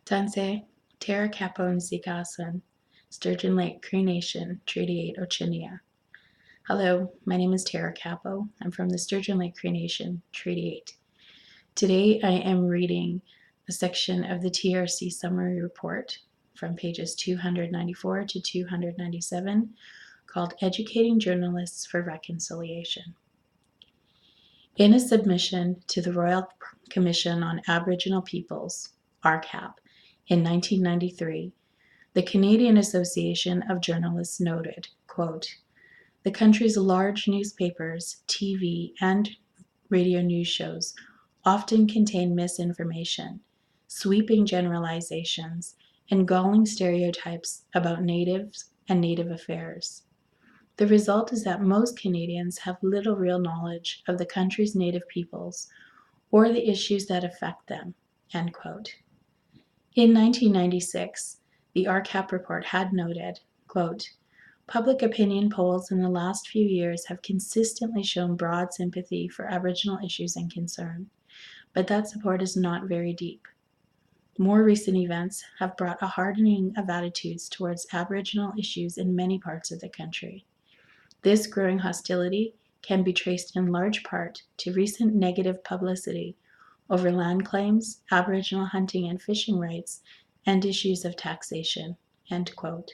Tanse, Terra Capo and Zikasan, Sturgeon Lake Cree Nation, Treaty 8 Ochinia. Hello, my name is Terra Capo. I'm from the Sturgeon Lake Cree Nation, Treaty 8. Today I am reading a section of the TRC Summary Report from pages 294 to 297 called Educating Journalists for Reconciliation. In a submission to the Royal Commission on Aboriginal Peoples, RCAP, in 1993, the Canadian Association of Journalists noted, quote, "The country's large newspapers, TV, and radio news shows often contain misinformation, sweeping generalizations, and galling stereotypes about natives and native affairs. The result is that most Canadians have little real knowledge of the country's native peoples or the issues that affect them," end quote. In 1996, the RCAP report had noted, quote, "Public opinion polls in the last few years have consistently shown broad sympathy for Aboriginal issues and concern, but that support is not very deep. More recent events have brought a hardening of attitudes towards Aboriginal issues in many parts of the country. This growing hostility can be traced in large part to recent negative publicity over land claims, Aboriginal hunting and fishing rights, and issues of taxation," end quote.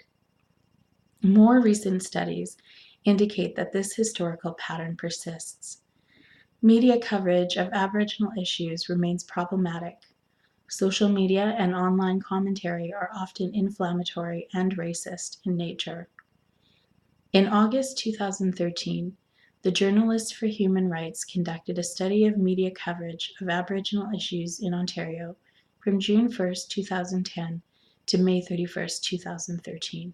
More recent studies indicate that this historical pattern persists. Media coverage of Aboriginal issues remains problematic. Social media and online commentary are often inflammatory and racist in nature. In August 2013, the Journalists for Human Rights conducted a study of media coverage of Aboriginal issues in Ontario from June 1, 2010 to May 31, 2013.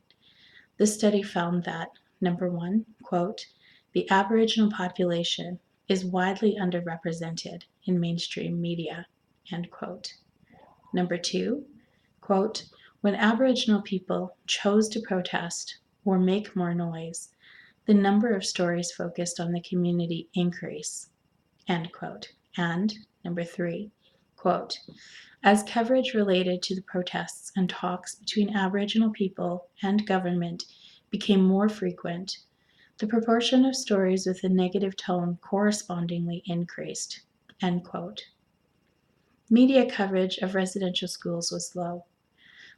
The study found that, number one, quote, "the Aboriginal population is widely underrepresented in mainstream media," end quote. Number two, quote, "when Aboriginal people chose to protest or make more noise, the number of stories focused on the community increase," end quote. And number three, quote, "as coverage related to the protests and talks between Aboriginal people and government became more frequent, the proportion of stories with a negative tone correspondingly increased," end quote. Media coverage of residential schools was low.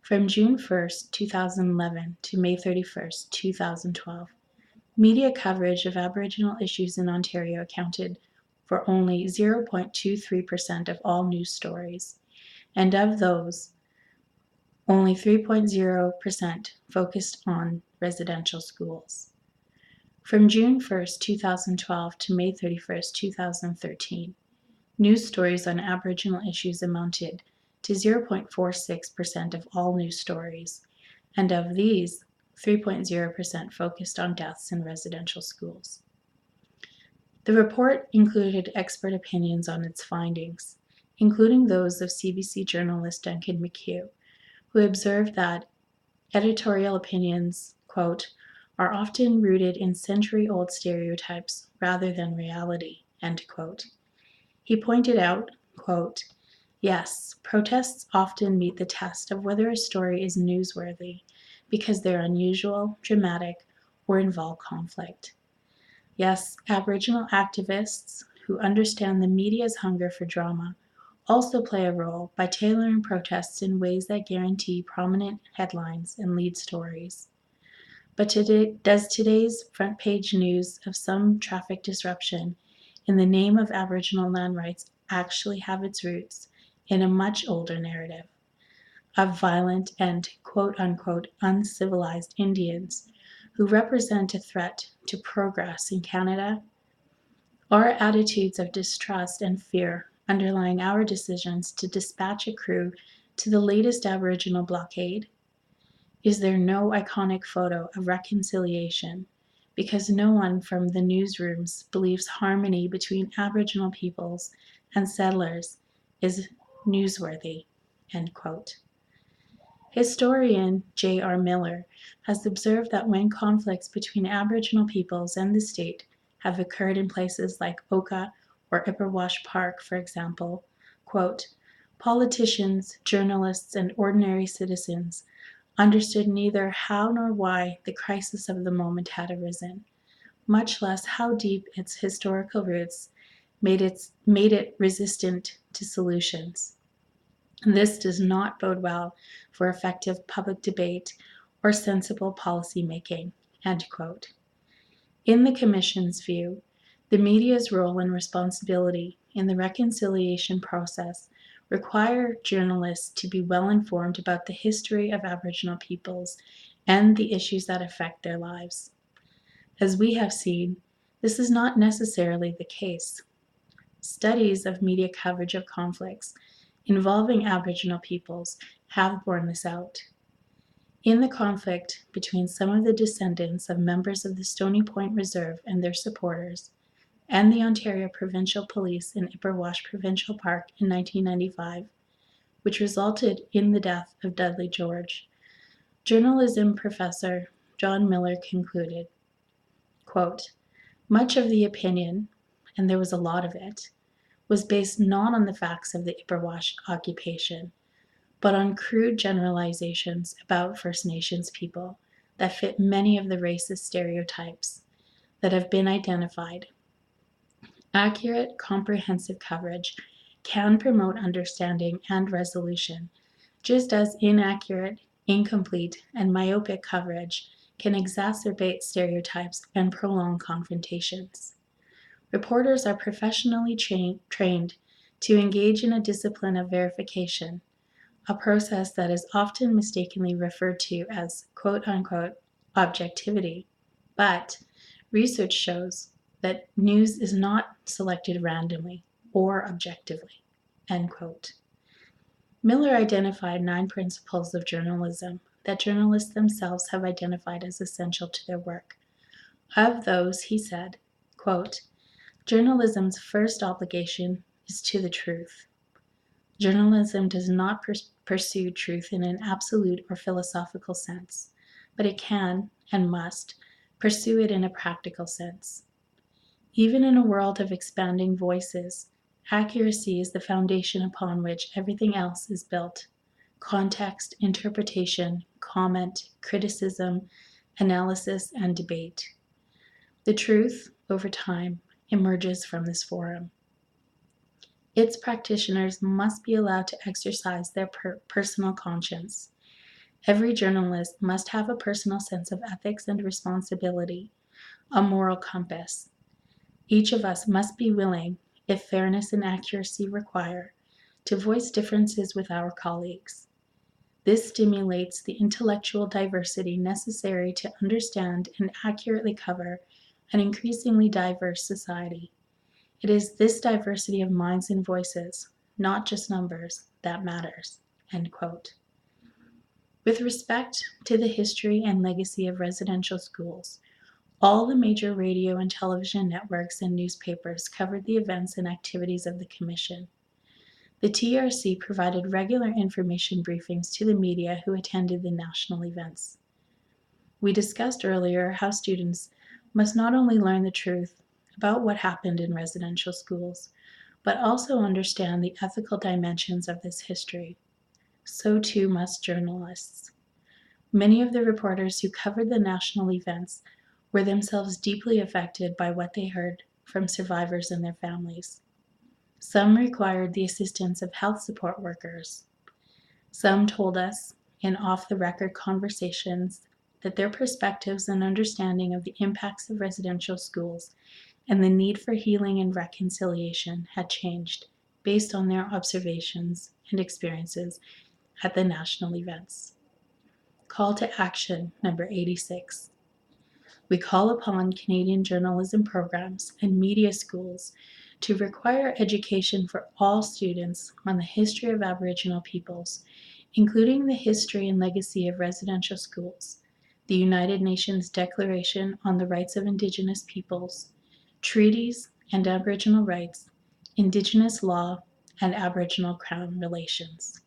From June 1, 2011 to May 31, 2012, media coverage of Aboriginal issues in Ontario accounted for only 0.23% of all news stories, and of those, only 3.0% focused on residential schools. From June 1, 2012 to May 31, 2013, news stories on Aboriginal issues amounted to 0.46% of all news stories, and of these, 3.0% focused on deaths in residential schools. The report included expert opinions on its findings, including those of CBC journalist Duncan McHugh, who observed that editorial opinions, quote, "are often rooted in century-old stereotypes rather than reality," end quote. He pointed out, quote, "Yes, protests often meet the test of whether a story is newsworthy because they're unusual, dramatic, or involve conflict. Yes, Aboriginal activists who understand the media's hunger for drama also play a role by tailoring protests in ways that guarantee prominent headlines and lead stories. But does today's front page news of some traffic disruption in the name of Aboriginal land rights actually have its roots in a much older narrative of violent and quote-unquote uncivilized Indians who represent a threat to progress in Canada? Are attitudes of distrust and fear underlying our decisions to dispatch a crew to the latest Aboriginal blockade? Is there no iconic photo of reconciliation because no one from the newsrooms believes harmony between Aboriginal peoples and settlers is newsworthy," end quote. Historian J.R. Miller has observed that when conflicts between Aboriginal peoples and the state have occurred in places like Oka or Ipperwash Park, for example, quote, Politicians, journalists, and ordinary citizens understood neither how nor why the crisis of the moment had arisen, much less how deep its historical roots made it resistant to solutions. This does not bode well for effective public debate or sensible policy making. End quote. In the Commission's view, the media's role and responsibility in the reconciliation process require journalists to be well informed about the history of Aboriginal peoples and the issues that affect their lives. As we have seen, this is not necessarily the case. Studies of media coverage of conflicts involving Aboriginal peoples have borne this out. In the conflict between some of the descendants of members of the Stony Point Reserve and their supporters, and the Ontario Provincial Police in Ipperwash Provincial Park in 1995, which resulted in the death of Dudley George, journalism professor John Miller concluded, quote, "Much of the opinion, and there was a lot of it, was based not on the facts of the Ipperwash occupation, but on crude generalizations about First Nations people that fit many of the racist stereotypes that have been identified. Accurate, comprehensive coverage can promote understanding and resolution, just as inaccurate, incomplete, and myopic coverage can exacerbate stereotypes and prolong confrontations. Reporters are professionally trained to engage in a discipline of verification, a process that is often mistakenly referred to as quote-unquote objectivity. But research shows that news is not selected randomly or objectively." End quote. Miller identified 9 principles of journalism that journalists themselves have identified as essential to their work. Of those, he said, quote, "Journalism's first obligation is to the truth. Journalism does not pursue truth in an absolute or philosophical sense, but it can and must pursue it in a practical sense. Even in a world of expanding voices, accuracy is the foundation upon which everything else is built. Context, interpretation, comment, criticism, analysis, and debate. The truth, over time, emerges from this forum. Its practitioners must be allowed to exercise their personal conscience. Every journalist must have a personal sense of ethics and responsibility, a moral compass. Each of us must be willing, if fairness and accuracy require, to voice differences with our colleagues. This stimulates the intellectual diversity necessary to understand and accurately cover an increasingly diverse society. It is this diversity of minds and voices, not just numbers, that matters." End quote. With respect to the history and legacy of residential schools, all the major radio and television networks and newspapers covered the events and activities of the Commission. The TRC provided regular information briefings to the media who attended the national events. We discussed earlier how students must not only learn the truth about what happened in residential schools, but also understand the ethical dimensions of this history. So too must journalists. Many of the reporters who covered the national events were themselves deeply affected by what they heard from survivors and their families. Some required the assistance of health support workers. Some told us, in off-the-record conversations, that their perspectives and understanding of the impacts of residential schools and the need for healing and reconciliation had changed based on their observations and experiences at the national events. Call to action number 86. We call upon Canadian journalism programs and media schools to require education for all students on the history of Aboriginal peoples, including the history and legacy of residential schools, the United Nations Declaration on the Rights of Indigenous Peoples, treaties and Aboriginal rights, Indigenous law, and Aboriginal Crown relations."